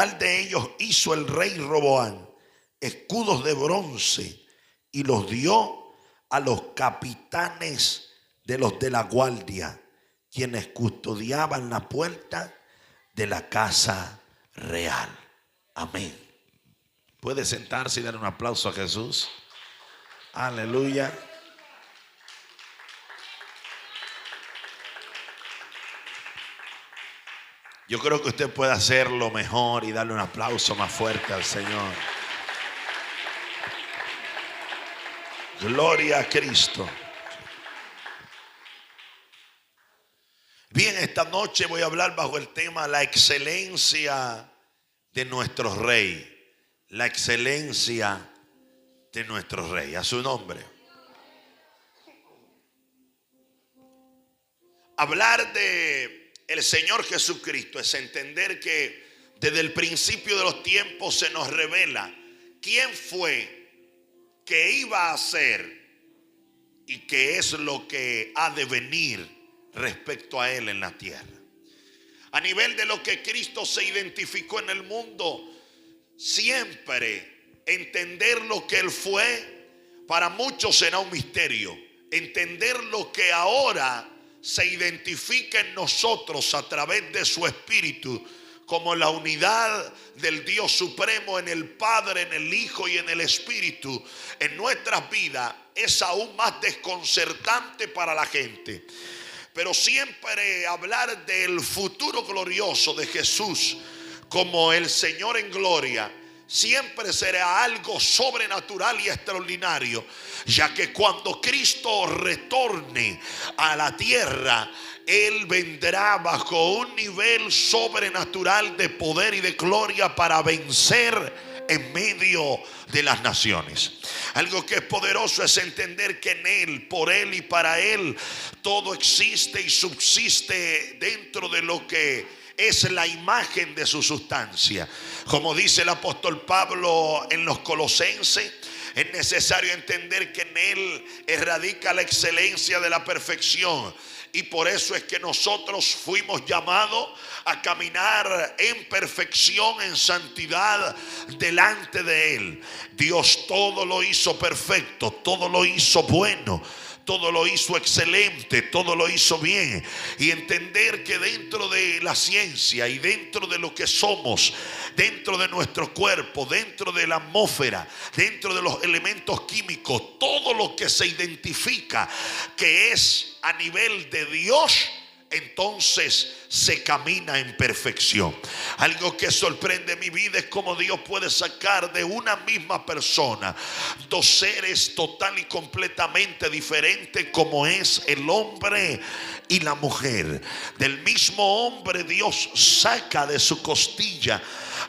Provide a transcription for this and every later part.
lugar de ellos hizo el rey Roboam escudos de bronce y los dio a los capitanes de los de la guardia, quienes custodiaban la puerta de la casa real. Amén. Puede sentarse y dar un aplauso a Jesús. Aleluya. Yo creo que usted puede hacerlo mejor y darle un aplauso más fuerte al Señor. Gloria a Cristo. Bien, esta noche voy a hablar bajo el tema la excelencia de nuestro Rey. La excelencia de nuestro Rey. A su nombre. Hablar de el Señor Jesucristo es entender que desde el principio de los tiempos se nos revela quién fue, qué iba a hacer y qué es lo que ha de venir respecto a Él en la tierra. A nivel de lo que Cristo se identificó en el mundo, siempre entender lo que Él fue, para muchos será un misterio. Entender lo que ahora se identifica en nosotros a través de su Espíritu como la unidad del Dios Supremo en el Padre, en el Hijo y en el Espíritu en nuestras vidas, es aún más desconcertante para la gente. Pero siempre hablar del futuro glorioso de Jesús como el Señor en gloria siempre será algo sobrenatural y extraordinario, ya que cuando Cristo retorne a la tierra, Él vendrá bajo un nivel sobrenatural de poder y de gloria para vencer en medio de las naciones. Algo que es poderoso es entender que en Él, por Él y para Él todo existe y subsiste dentro de lo que es la imagen de su sustancia. Como dice el apóstol Pablo en los Colosenses, es necesario entender que en Él radica la excelencia de la perfección. Y por eso es que nosotros fuimos llamados a caminar en perfección, en santidad delante de Él. Dios todo lo hizo perfecto, todo lo hizo bueno, todo lo hizo excelente, todo lo hizo bien. Y entender que dentro de la ciencia y dentro de lo que somos, dentro de nuestro cuerpo, dentro de la atmósfera, dentro de los elementos químicos, todo lo que se identifica que es a nivel de Dios, entonces se camina en perfección. Algo que sorprende mi vida es cómo Dios puede sacar de una misma persona dos seres total y completamente diferentes, como es el hombre y la mujer. Del mismo hombre Dios saca de su costilla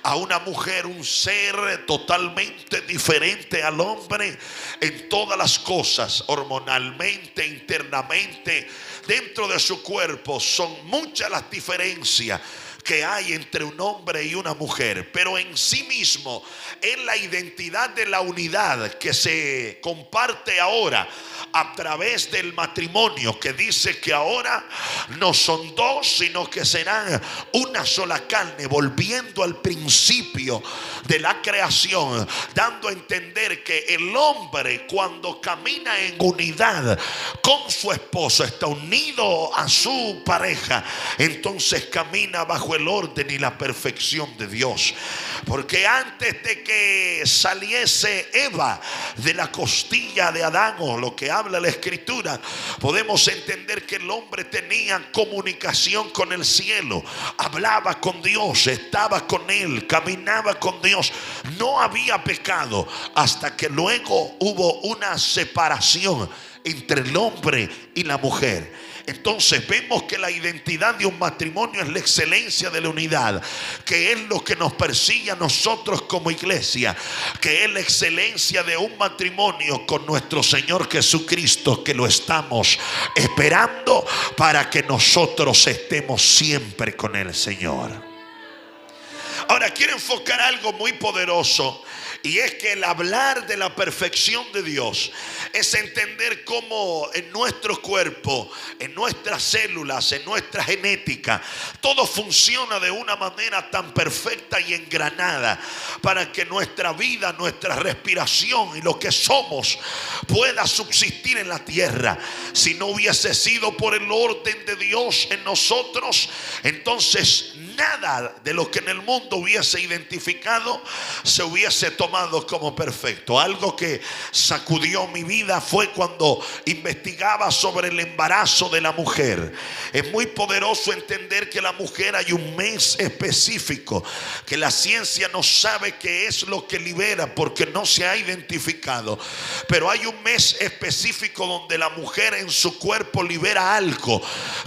a una mujer, un ser totalmente diferente al hombre en todas las cosas, hormonalmente, internamente, dentro de su cuerpo. Son muchas las diferencias que hay entre un hombre y una mujer, pero en sí mismo es la identidad de la unidad que se comparte ahora a través del matrimonio, que dice que ahora no son dos, sino que serán una sola carne, volviendo al principio de la creación, dando a entender que el hombre, cuando camina en unidad con su esposo, está unido a su pareja, entonces camina bajo el orden y la perfección de Dios. Porque antes de que saliese Eva de la costilla de Adán, o lo que habla la Escritura, podemos entender que el hombre tenía comunicación con el cielo, hablaba con Dios, estaba con Él, caminaba con Dios. No había pecado hasta que luego hubo una separación entre el hombre y la mujer. Entonces vemos que la identidad de un matrimonio es la excelencia de la unidad, que es lo que nos persigue a nosotros como iglesia, que es la excelencia de un matrimonio con nuestro Señor Jesucristo, que lo estamos esperando para que nosotros estemos siempre con el Señor. Ahora quiero enfocar algo muy poderoso, y es que el hablar de la perfección de Dios es entender cómo en nuestro cuerpo, en nuestras células, en nuestra genética, todo funciona de una manera tan perfecta y engranada para que nuestra vida, nuestra respiración y lo que somos pueda subsistir en la tierra. Si no hubiese sido por el orden de Dios en nosotros, entonces nada de lo que en el mundo hubiese identificado se hubiese tomado como perfecto. Algo que sacudió mi vida fue cuando investigaba sobre el embarazo de la mujer. Es muy poderoso entender que la mujer hay un mes específico que la ciencia no sabe qué es lo que libera porque no se ha identificado, pero hay un mes específico donde la mujer en su cuerpo libera algo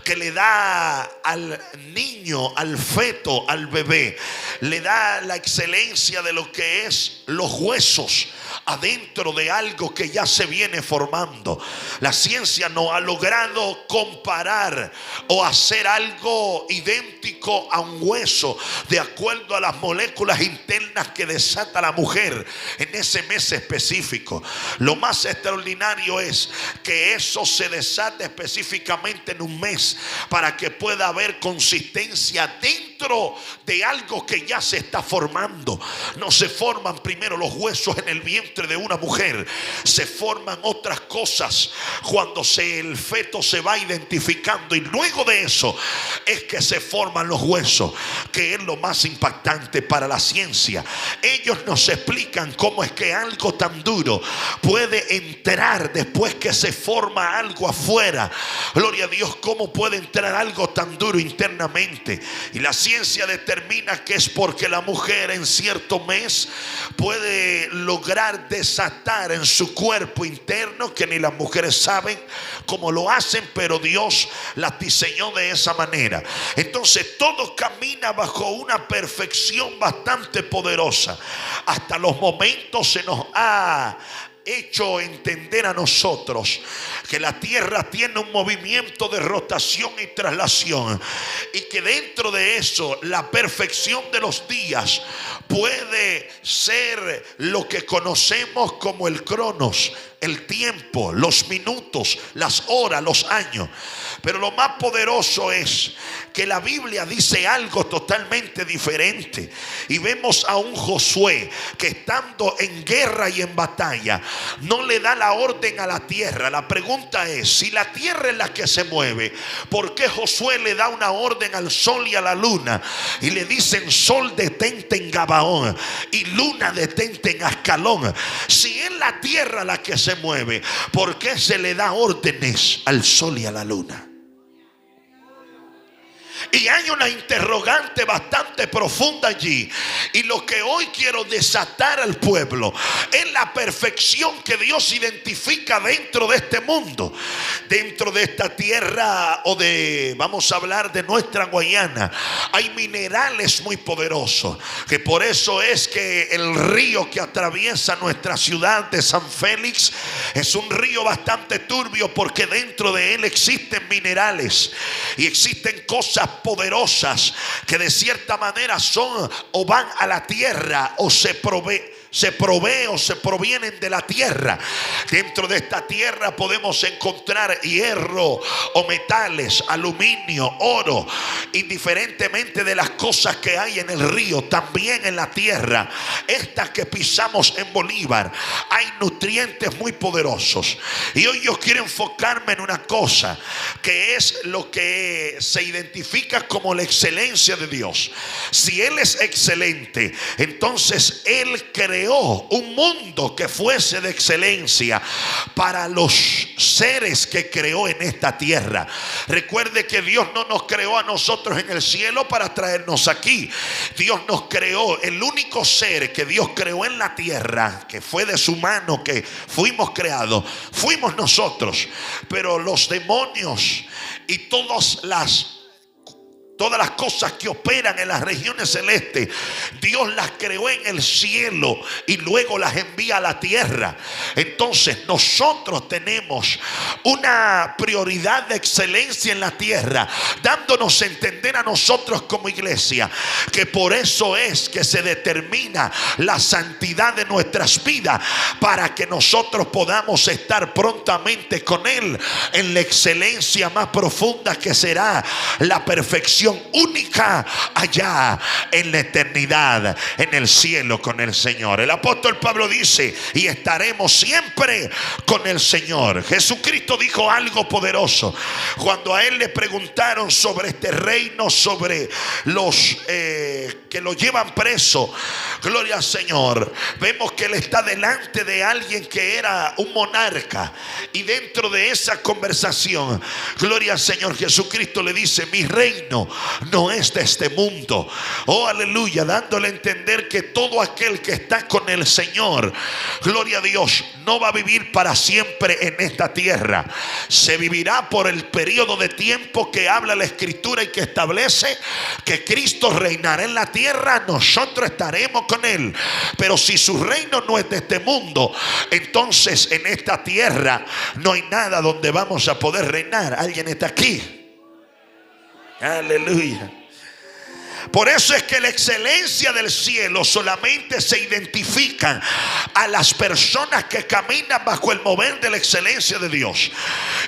que le da al niño, al feto, al bebé, le da la excelencia de lo que es los huesos adentro de algo que ya se viene formando. La ciencia no ha logrado comparar o hacer algo idéntico a un hueso de acuerdo a las moléculas internas que desata la mujer en ese mes específico. Lo más extraordinario es que eso se desata específicamente en un mes para que pueda haber consistencia dentro de algo que ya se está formando. No se forman primero los huesos en el vientre de una mujer, se forman otras cosas cuando el feto se va identificando, y luego de eso es que se forman los huesos, que es lo más impactante para la ciencia. Ellos nos explican cómo es que algo tan duro puede entrar después que se forma algo afuera. Gloria a Dios, cómo puede entrar algo tan duro internamente. Y la ciencia determina que es porque la mujer en cierto mes puede lograr desatar en su cuerpo interno, que ni las mujeres saben cómo lo hacen, pero Dios las diseñó de esa manera. Entonces todo camina bajo una perfección bastante poderosa. Hasta los momentos se nos ha hecho entender a nosotros que la tierra tiene un movimiento de rotación y traslación, y que dentro de eso la perfección de los días puede ser lo que conocemos como el cronos, el tiempo, los minutos, las horas, los años. Pero lo más poderoso es que la Biblia dice algo totalmente diferente, y vemos a un Josué que, estando en guerra y en batalla, no le da la orden a la tierra. La pregunta es, si la tierra es la que se mueve, ¿por qué Josué le da una orden al sol y a la luna y le dicen: sol detente en Gabaón y luna detente en Ascalón? Si es la tierra la que se mueve, ¿por qué se le da órdenes al sol y a la luna? Y hay una interrogante bastante profunda allí. Y lo que hoy quiero desatar al pueblo es la perfección que Dios identifica dentro de este mundo, dentro de esta tierra, o vamos a hablar de nuestra Guayana. Hay minerales muy poderosos, que por eso es que el río que atraviesa nuestra ciudad de San Félix es un río bastante turbio, porque dentro de él existen minerales y existen cosas poderosas que de cierta manera son o van a la tierra o se provee o se provienen de la tierra. Dentro de esta tierra podemos encontrar hierro o metales, aluminio, oro, indiferentemente de las cosas que hay en el río. También en la tierra esta que pisamos en Bolívar hay nutrientes muy poderosos. Y hoy yo quiero enfocarme en una cosa que es lo que se identifica como la excelencia de Dios. Si Él es excelente, entonces Él creó un mundo que fuese de excelencia para los seres que creó en esta tierra. Recuerde que Dios no nos creó a nosotros en el cielo para traernos aquí. Dios nos creó, el único ser que Dios creó en la tierra, que fue de su mano que fuimos creados, fuimos nosotros. Pero los demonios y todas las Todas las cosas que operan en las regiones celestes, Dios las creó en el cielo y luego las envía a la tierra. Entonces nosotros tenemos una prioridad de excelencia en la tierra, dándonos a entender a nosotros como iglesia que por eso es que se determina la santidad de nuestras vidas, para que nosotros podamos estar prontamente con Él en la excelencia más profunda, que será la perfección única allá en la eternidad, en el cielo con el Señor. El apóstol Pablo dice: y estaremos siempre con el Señor. Jesucristo dijo algo poderoso cuando a él le preguntaron sobre este reino, sobre los que lo llevan preso. Gloria al Señor. Vemos que él está delante de alguien que era un monarca, y dentro de esa conversación, gloria al Señor, Jesucristo le dice: mi reino no es de este mundo. Oh, aleluya, dándole a entender que todo aquel que está con el Señor, gloria a Dios, no va a vivir para siempre en esta tierra. Se vivirá por el periodo de tiempo que habla la Escritura y que establece que Cristo reinará en la tierra. Nosotros estaremos con Él. Pero si su reino no es de este mundo, entonces en esta tierra no hay nada donde vamos a poder reinar. ¿Alguien está aquí? Aleluya. Por eso es que la excelencia del cielo solamente se identifica a las personas que caminan bajo el mover de la excelencia de Dios.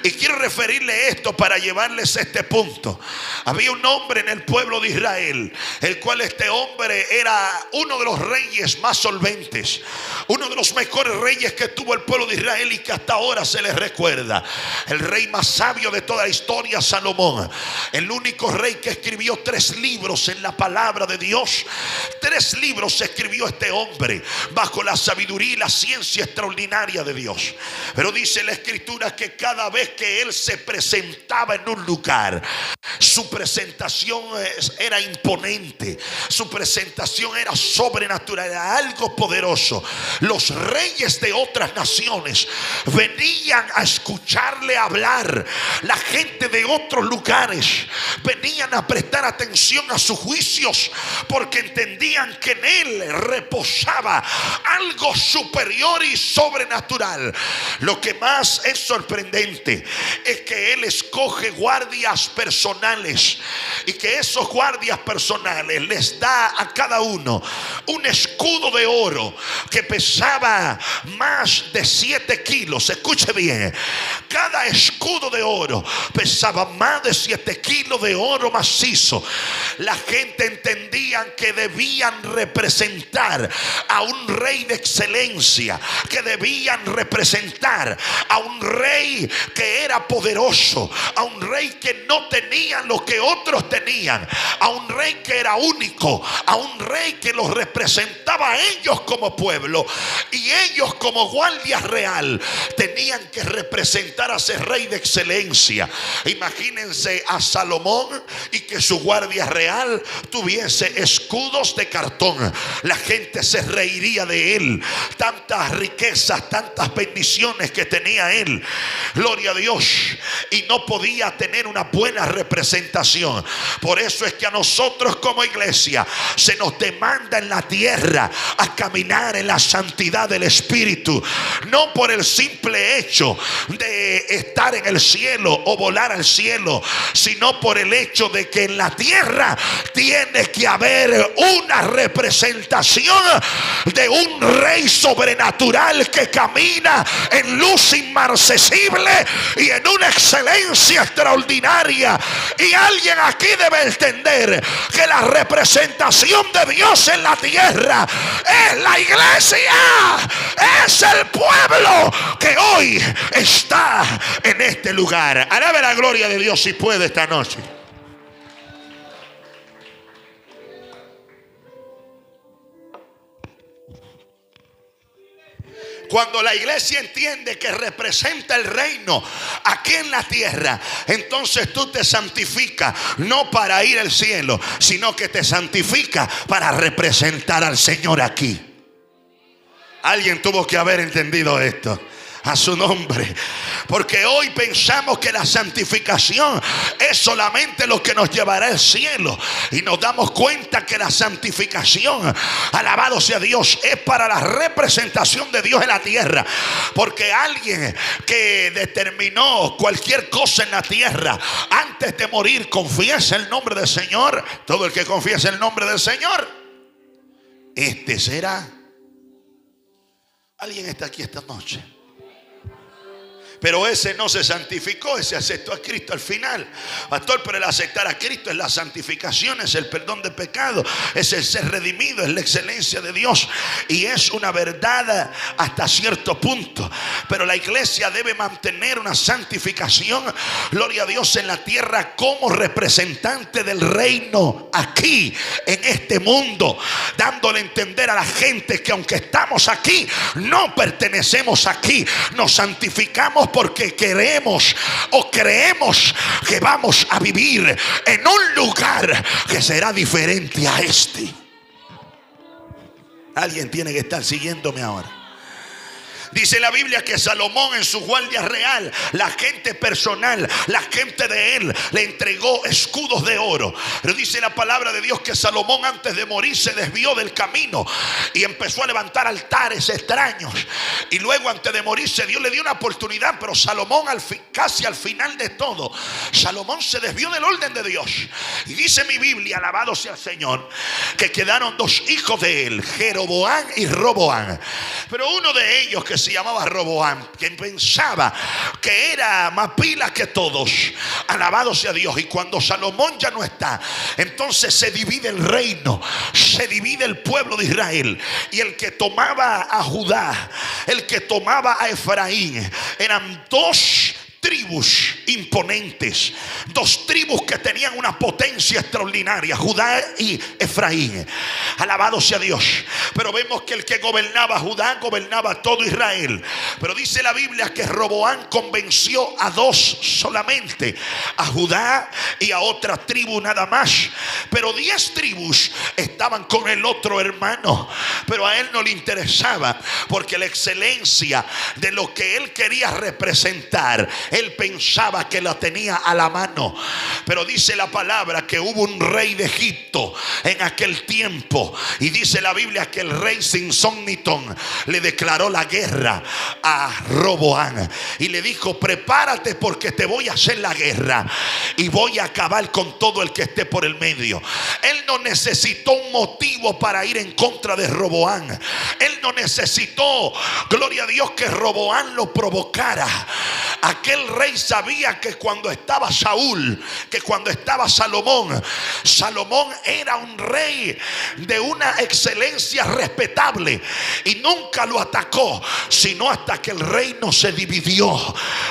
Y quiero referirle esto para llevarles a este punto. Había un hombre en el pueblo de Israel, el cual este hombre era uno de los reyes más solventes, uno de los mejores reyes que tuvo el pueblo de Israel y que hasta ahora se les recuerda. El rey más sabio de toda la historia, Salomón, el único rey que escribió 3 libros en la palabra de Dios. 3 libros escribió este hombre bajo la sabiduría y la ciencia extraordinaria de Dios. Pero dice la Escritura que cada vez que él se presentaba en un lugar, su presentación era imponente, su presentación era sobrenatural, era algo poderoso. Los reyes de otras naciones venían a escucharle hablar. La gente de otros lugares venían a prestar atención a sus juicios, porque entendían que en él reposaba algo superior y sobrenatural. Lo que más es sorprendente es que él escoge guardias personales, y que esos guardias personales les da a cada uno un escudo de oro que pesaba más de 7 kilos. Escuche bien, cada escudo de oro pesaba más de 7 kilos de oro macizo. La gente entendía que debían representar a un rey de excelencia, que debían representar a un rey que era poderoso, a un rey que no tenía lo que otros tenían, a un rey que era único, a un rey que los representaba a ellos como pueblo, y ellos como guardia real tenían que representar a ese rey de excelencia. Imagínense a Salomón y que su guardia real tuviese escudos de cartón. La gente se reiría de él. Tantas riquezas, tantas bendiciones que tenía él, gloria a Dios, y no podía tener una buena representación. Por eso es que a nosotros como iglesia se nos demanda en la tierra a caminar en la santidad del Espíritu, no por el simple hecho de estar en el cielo o volar al cielo, sino por el hecho de que en la tierra tiene que haber una representación de un rey sobrenatural que camina en luz inmarcesible y en una excelencia extraordinaria. Y alguien aquí debe entender que la representación de Dios en la tierra es la iglesia, es el pueblo que hoy está en este lugar. Alabe la gloria de Dios si puede esta noche. Cuando la iglesia entiende que representa el reino aquí en la tierra, entonces tú te santificas no para ir al cielo, sino que te santificas para representar al Señor aquí. Alguien tuvo que haber entendido esto. a su nombre. Porque hoy pensamos que la santificación es solamente lo que nos llevará al cielo, y nos damos cuenta que la santificación, alabado sea Dios, es para la representación de Dios en la tierra. Porque alguien que determinó cualquier cosa en la tierra antes de morir confiesa el nombre del Señor. Todo el que confiesa el nombre del Señor, este será. Alguien está aquí esta noche, pero ese no se santificó, ese aceptó a Cristo al final. Pastor, pero el aceptar a Cristo es la santificación, es el perdón de pecado, es el ser redimido, es la excelencia de Dios. Y es una verdad hasta cierto punto. Pero la iglesia debe mantener una santificación, gloria a Dios, en la tierra como representante del reino aquí, en este mundo. Dándole a entender a la gente que aunque estamos aquí, no pertenecemos aquí. Nos santificamos porque queremos o creemos que vamos a vivir en un lugar que será diferente a este. Alguien tiene que estar siguiéndome ahora. Dice la Biblia que Salomón en su guardia real, la gente personal, la gente de él, le entregó escudos de oro. Pero dice la palabra de Dios que Salomón antes de morir se desvió del camino y empezó a levantar altares extraños. Y luego antes de morirse Dios le dio una oportunidad, pero Salomón casi al final de todo, Salomón se desvió del orden de Dios. Y dice mi Biblia, alabado sea el Señor, que quedaron dos hijos de él, Jeroboam y Roboam. Pero uno de ellos, que se llamaba Roboam, quien pensaba que era más pila que todos, alabado sea Dios. Y cuando Salomón ya no está, entonces se divide el reino, se divide el pueblo de Israel. Y el que tomaba a Judá, el que tomaba a Efraín, eran dos tribus imponentes, dos tribus que tenían una potencia extraordinaria, Judá y Efraín, alabado sea Dios. Pero vemos que el que gobernaba Judá gobernaba todo Israel. Pero dice la Biblia que Roboam convenció a dos solamente, a Judá y a otra tribu nada más. Pero 10 tribus estaban con el otro hermano, pero a él no le interesaba, porque la excelencia de lo que él quería representar, él pensaba que la tenía a la mano. Pero dice la palabra que hubo un rey de Egipto en aquel tiempo, y dice la Biblia que el rey Sinsónitón le declaró la guerra a Roboam y le dijo: prepárate porque te voy a hacer la guerra y voy a acabar con todo el que esté por el medio. Él no necesitó un motivo para ir en contra de Roboam. Él no necesitó, gloria a Dios, que Roboam lo provocara. Aquel rey sabía que cuando estaba Saúl, que cuando estaba Salomón, Salomón era un rey de una excelencia respetable, y nunca lo atacó, sino hasta que el reino se dividió.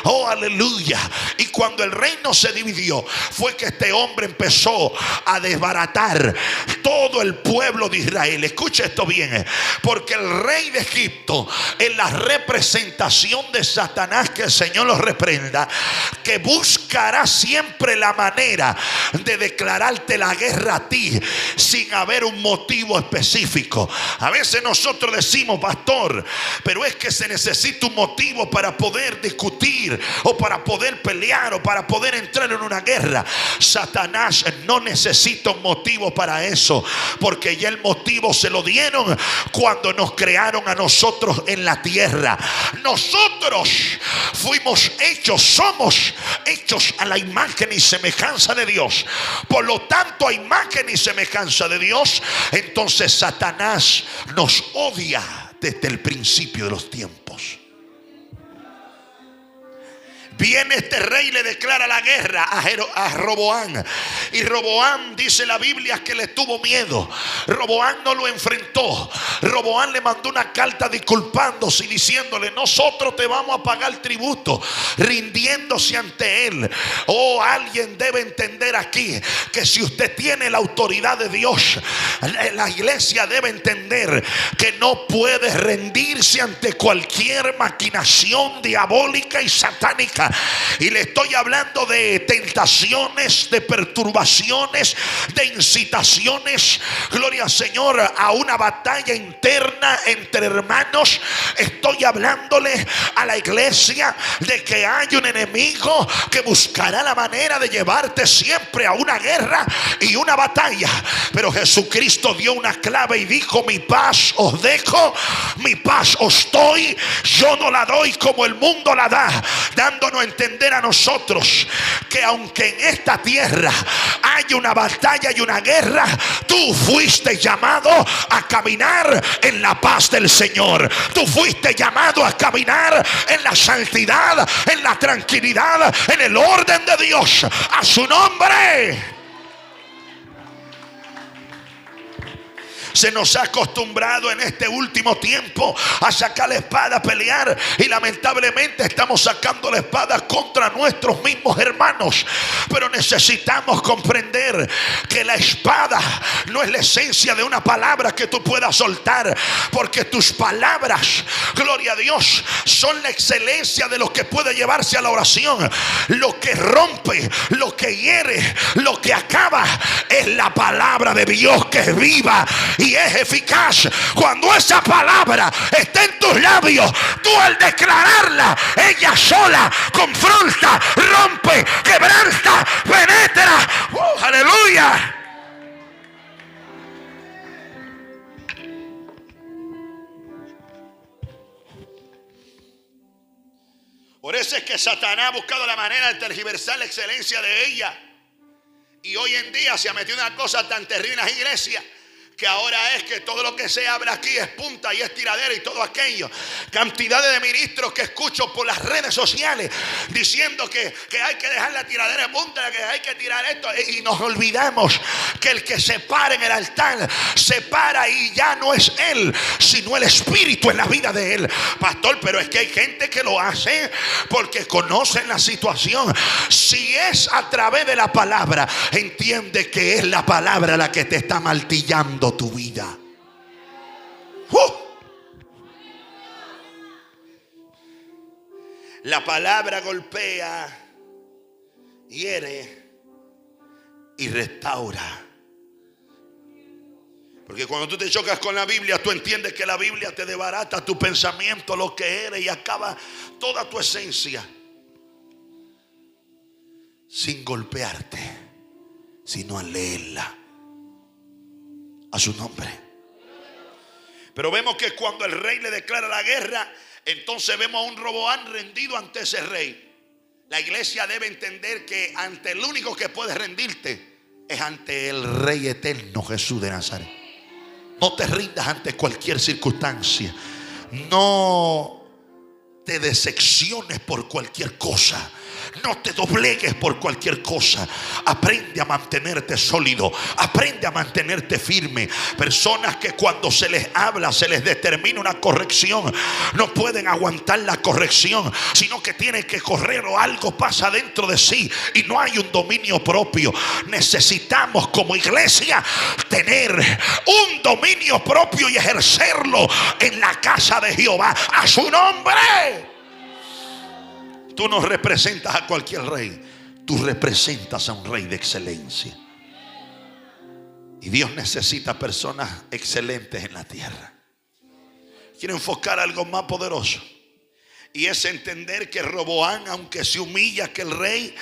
Oh, aleluya. Y cuando el reino se dividió, fue que este hombre empezó a desbaratar todo el pueblo de Israel. Escuche esto bien, porque el rey de Egipto es la representación de Satanás, que el Señor lo reprenda, que buscará siempre la manera de declararte la guerra a ti sin haber un motivo específico. A veces nosotros decimos: pastor, pero es que se necesita un motivo para poder discutir o para poder pelear o para poder entrar en una guerra. Satanás no necesita un motivo para eso, porque ya el motivo se lo dieron cuando nos crearon a nosotros en la tierra. Nosotros fuimos hechos, somos hechos a la imagen y semejanza de Dios. Por lo tanto, a imagen y semejanza de Dios, entonces Satanás nos odia desde el principio de los tiempos. Viene este rey y le declara la guerra a Roboam. Y Roboam, dice la Biblia, que le tuvo miedo. Roboam no lo enfrentó. Roboam le mandó una carta disculpándose y diciéndole: nosotros te vamos a pagar tributo, rindiéndose ante él. Oh, alguien debe entender aquí que si usted tiene la autoridad de Dios, la iglesia debe entender que no puede rendirse ante cualquier maquinación diabólica y satánica. Y le estoy hablando de tentaciones, de perturbaciones, de incitaciones, gloria al Señor, a una batalla interna eterna entre hermanos. Estoy hablándole a la iglesia de que hay un enemigo que buscará la manera de llevarte siempre a una guerra y una batalla. Pero Jesucristo dio una clave y dijo: mi paz os dejo, mi paz os doy. Yo no la doy como el mundo la da, dándonos a entender a nosotros que aunque en esta tierra hay una batalla y una guerra, tú fuiste llamado a caminar en la paz del Señor. Tú fuiste llamado a caminar en la santidad, en la tranquilidad, en el orden de Dios. A su nombre. Se nos ha acostumbrado en este último tiempo a sacar la espada, a pelear, y lamentablemente estamos sacando la espada contra nuestros mismos hermanos. Pero necesitamos comprender que la espada no es la esencia de una palabra que tú puedas soltar, porque tus palabras, gloria a Dios, son la excelencia de lo que puede llevarse a la oración. Lo que rompe, lo que hiere, lo que acaba es la palabra de Dios, que es viva y es eficaz. Cuando esa palabra está en tus labios, tú al declararla, ella sola confronta, rompe, quebranta, penetra. ¡Aleluya! Por eso es que Satanás ha buscado la manera de tergiversar la excelencia de ella. Y hoy en día se ha metido una cosa tan terrible en las iglesias, que ahora es que todo lo que se habla aquí es punta y es tiradera y todo aquello. Cantidades de ministros que escucho por las redes sociales diciendo que hay que dejar la tiradera en punta, que hay que tirar esto. Y nos olvidamos que el que se para en el altar se para y ya no es él, sino el Espíritu en la vida de él. Pastor, pero es que hay gente que lo hace porque conocen la situación. Si es a través de la palabra, entiende que es la palabra la que te está martillando tu vida. La palabra golpea, hiere y restaura. Porque cuando tú te chocas con la Biblia, tú entiendes que la Biblia te desbarata tu pensamiento, lo que eres, y acaba toda tu esencia sin golpearte, sino al leerla. A su nombre. Pero vemos que cuando el rey le declara la guerra, entonces vemos a un Roboam rendido ante ese rey. La iglesia debe entender que ante el único que puede rendirte es ante el Rey eterno, Jesús de Nazaret. No te rindas ante cualquier circunstancia. No te decepciones por cualquier cosa. No te doblegues por cualquier cosa. Aprende a mantenerte sólido. Aprende a mantenerte firme. Personas que cuando se les habla, se les determina una corrección, no pueden aguantar la corrección, sino que tienen que correr, o algo pasa dentro de sí y no hay un dominio propio. Necesitamos como iglesia tener un dominio propio y ejercerlo en la casa de Jehová. A su nombre. Tú no representas a cualquier rey, tú representas a un rey de excelencia. Y Dios necesita personas excelentes en la tierra. Quiero enfocar algo más poderoso, y es entender que Roboam, aunque se humilla aquel rey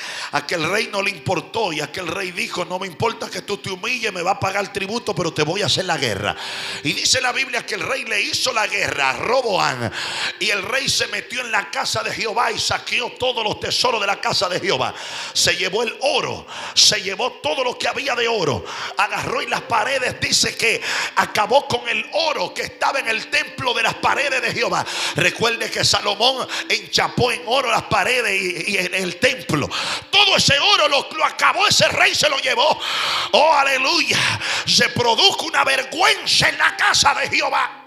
no le importó. Y aquel rey dijo: no me importa que tú te humilles, me va a pagar tributo, pero te voy a hacer la guerra. Y dice la Biblia que el rey le hizo la guerra a Roboam. Y el rey se metió en la casa de Jehová y saqueó todos los tesoros de la casa de Jehová. Se llevó el oro, se llevó todo lo que había de oro. Agarró y las paredes, dice que acabó con el oro que estaba en el templo de las paredes de Jehová. Recuerde que Salomón enchapó en oro las paredes y en el templo. Todo ese oro lo acabó ese rey, se lo llevó. Oh, aleluya. Se produjo una vergüenza en la casa de Jehová.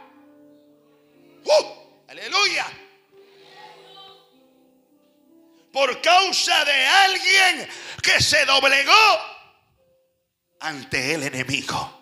Aleluya. Por causa de alguien que se doblegó ante el enemigo.